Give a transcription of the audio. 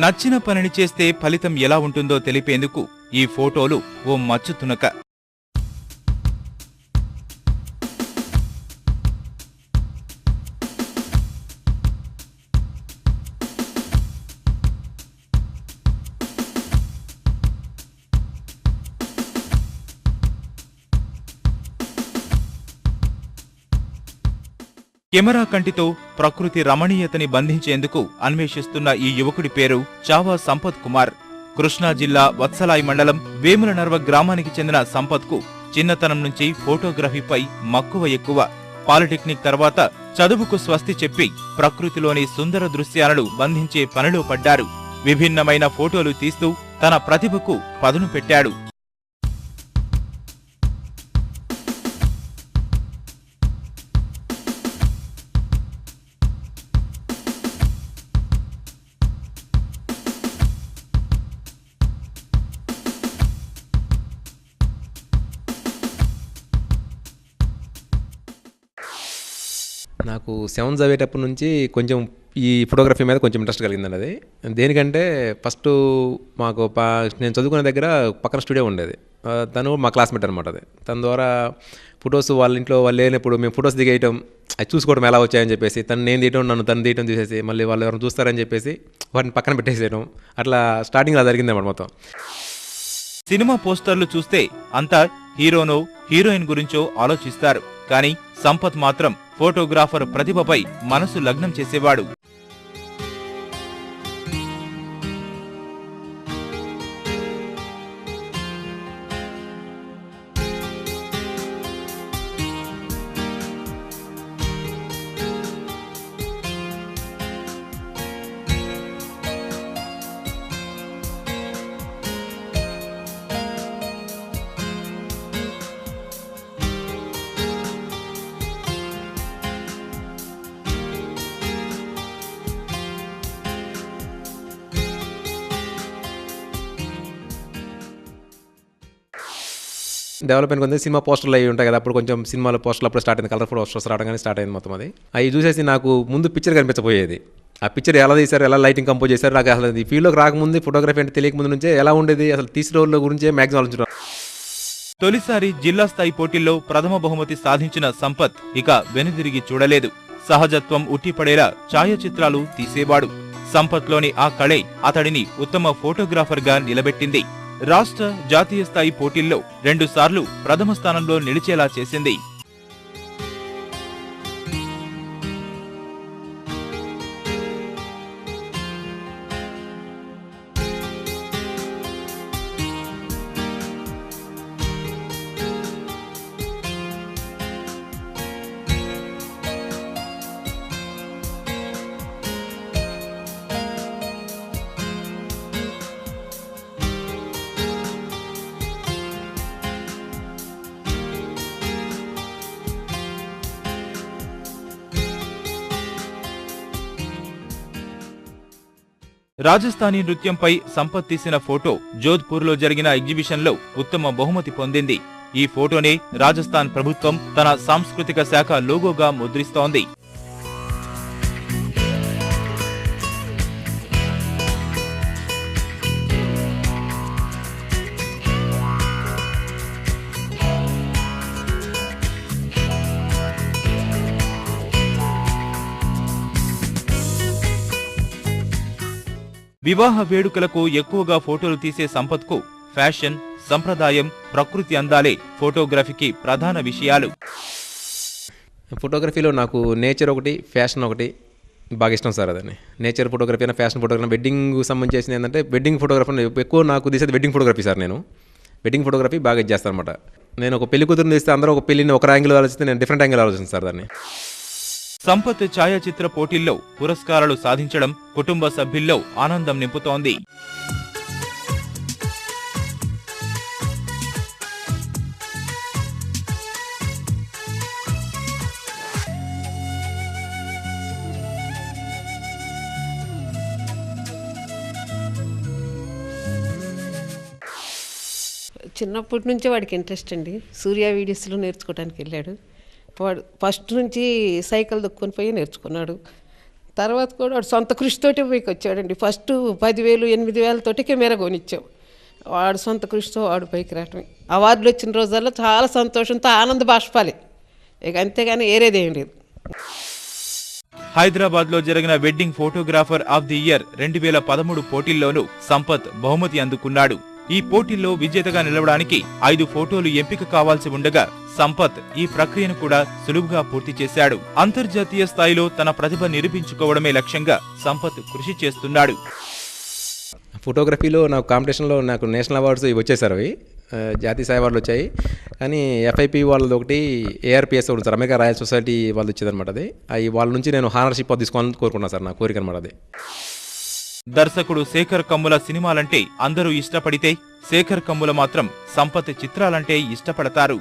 నచ్చిన పనిని చేస్తే ఫలితం ఎలా ఉంటుందో తెలిపేందుకు ఈ ఫోటోలు ఓ మచ్చు తునక. కెమెరా కంటితో ప్రకృతి రమణీయతని బంధించేందుకు అన్వేషిస్తున్న ఈ యువకుడి పేరు చావా సంపత్ కుమార్. కృష్ణా జిల్లా వత్సలాయి మండలం వేములనర్వ గ్రామానికి చెందిన సంపత్కు చిన్నతనం నుంచి ఫోటోగ్రఫీపై మక్కువ ఎక్కువ. పాలిటెక్నిక్ తర్వాత చదువుకు స్వస్తి చెప్పి ప్రకృతిలోని సుందర దృశ్యాలను బంధించే పనిలో పడ్డారు. విభిన్నమైన ఫోటోలు తీస్తూ తన ప్రతిభకు పదును పెట్టాడు. నాకు 7th చదివేటప్పటి నుంచి కొంచెం ఈ ఫోటోగ్రఫీ మీద కొంచెం ఇంట్రెస్ట్ కలిగిందండి. అది దేనికంటే ఫస్ట్ మాకు నేను చదువుకునే దగ్గర పక్కన స్టూడియో ఉండేది. తను మా క్లాస్మేట్ అనమాట. అది తన ద్వారా ఫొటోస్ వాళ్ళ ఇంట్లో వాళ్ళు లేనప్పుడు మేము ఫొటోస్ దిగేయటం, అది చూసుకోవడం ఎలా వచ్చాయని చెప్పేసి నేను తీయటం, తను తీయటం చూసేసి మళ్ళీ వాళ్ళు ఎవరైనా చూస్తారని చెప్పేసి వాటిని పక్కన పెట్టేసేయడం, అట్లా స్టార్టింగ్ అలా జరిగింది అన్నమాట మొత్తం. సినిమా పోస్టర్లు చూస్తే అంతా హీరోనో హీరోయిన్ గురించో ఆలోచిస్తారు. కానీ సంపత్ మాత్రం ఫోటోగ్రాఫర్ ప్రతిభపై మనసు లగ్నం చేసేవాడు. డెవలప్మెంట్ కొంచెం సినిమా పోస్టర్లు అవి ఉంటాయి కదా, అప్పుడు కొంచెం సినిమాలో పోస్టర్లు అప్పుడు స్టార్ట్ అయింది, కలర్ఫుల్ పోస్టర్స్ రావడం కానీ స్టార్ట్ అయింది మొత్తం. అది అవి చూసేసి నాకు ముందు పిక్చర్ కనిపించబోయేది. ఆ పిక్చర్ ఎలా తీశారు, ఎలా లైటింగ్ కంపోజ్ చేశారు, నాకు అసలు ఈ ఫీల్డ్లోకి రాకముందు ఫోటోగ్రఫీ అంటే తెలియకముందు నుంచే ఎలా ఉండేది, అసలు తీసిన రోజుల గురించే మ్యాక్సిమం ఆలోచించడం. తొలిసారి జిల్లా స్థాయి పోటీల్లో ప్రథమ బహుమతి సాధించిన సంపత్ ఇక వెనుదిరిగి చూడలేదు. సహజత్వం ఉట్టిపడేలా ఛాయాచిత్రాలు తీసేవాడు. సంపత్లోని ఆ కళే అతడిని ఉత్తమ ఫోటోగ్రాఫర్గా నిలబెట్టింది. రాష్ట్ర, జాతీయ స్థాయి పోటీల్లో 2 సార్లు ప్రథమ స్థానంలో నిలిచేలా చేసింది. రాజస్థానీ నృత్యంపై సంపత్ తీసిన ఫోటో జోధ్పూర్లో జరిగిన ఎగ్జిబిషన్లో ఉత్తమ బహుమతి పొందింది. ఈ ఫోటోనే రాజస్థాన్ ప్రభుత్వం తన సాంస్కృతిక శాఖ లోగోగా ముద్రిస్తోంది. వివాహ వేడుకలకు ఎక్కువగా ఫోటోలు తీసే సంపత్కు ఫ్యాషన్, సంప్రదాయం, ప్రకృతి అందాలే ఫోటోగ్రఫీకి ప్రధాన విషయాలు. ఫోటోగ్రఫీలో నాకు నేచర్ ఒకటి, ఫ్యాషన్ ఒకటి బాగా ఇష్టం సార్. అదని నేచర్ ఫోటోగ్రఫీ అయినా, ఫ్యాషన్ ఫోటోగ్రఫీ, వెడ్డింగ్ సంబంధించి ఏంటంటే వెడ్డింగ్ ఫోటోగ్రఫీ ఎక్కువ నాకు తీసేది వెడ్డింగ్ ఫోటోగ్రఫీ సార్. నేను వెడ్డింగ్ ఫోటోగ్రఫీ బాగా ఇచ్చేస్తాను అనమాట. నేను ఒక పెళ్లి కూతురుని తీస్తే అందరూ ఒక పెళ్లిని ఒక యాంగిల్ ఆలోచిస్తే నేను డిఫరెంట్ యాంగిల్ ఆలోచిస్తాను సార్ దాన్ని. సంపత్ ఛాయాచిత్ర పోటీల్లో పురస్కారాలు సాధించడం కుటుంబ సభ్యుల్లో ఆనందం నింపుతోంది. చిన్నప్పటి నుంచి వాడికి ఇంట్రెస్ట్ అండి. సూర్య వీడియోస్లో నేర్చుకోవడానికి వెళ్ళాడు. వాడు ఫస్ట్ నుంచి సైకిల్ దొక్కుని పోయి నేర్చుకున్నాడు. తర్వాత కూడా వాడు సొంత కృషితోటి పైకి వచ్చాడండి. ఫస్ట్ 10,000 8,000 తోటి కెమెరా కొనిచ్చాం. వాడు సొంత కృషితో వాడు పైకి రావటమే. అవార్డులు వచ్చిన రోజుల్లో చాలా సంతోషంతో ఆనంద బాష్పాలే, ఇక అంతేగాని ఏరేదేం లేదు. హైదరాబాద్ లో జరిగిన wedding photographer of the year 2013 పోటీల్లోనూ సంపత్ బహుమతి అందుకున్నాడు. ఈ పోటీల్లో విజేతగా నిలవడానికి 5 ఫోటోలు ఎంపిక కావాల్సి ఉండగా సంపత్ ఈ ప్రక్రియను కూడా సులువుగా పూర్తి చేశాడు. అంతర్జాతీయ స్థాయిలో తన ప్రతిభ నిరూపించుకోవడమే లక్ష్యంగా సంపత్ కృషి చేస్తున్నాడు. ఫోటోగ్రఫీలో నాకు కాంపిటీషన్లో నాకు నేషనల్ అవార్డ్స్ ఇవి వచ్చేసారు. అవి జాతీయ స్థాయి అవార్డులు వచ్చాయి. కానీ ఎఫ్ఐపి వాళ్ళది ఒకటి, ఏఆర్పిఎస్ ఒకటి సార్, అమెరికా రాయల్ సొసైటీ వాళ్ళు వచ్చేదన్నమాట. అది వాళ్ళ నుంచి నేను హానర్షిప్ తీసుకోవాలని కోరుకున్నాను సార్, నా కోరిక అనమాట అది. దర్శకుడు శేఖర్ కమ్ముల సినిమాలంటే అందరూ ఇష్టపడితే శేఖర్ కమ్ముల మాత్రం సంపత్ చిత్రాలంటే ఇష్టపడతారు.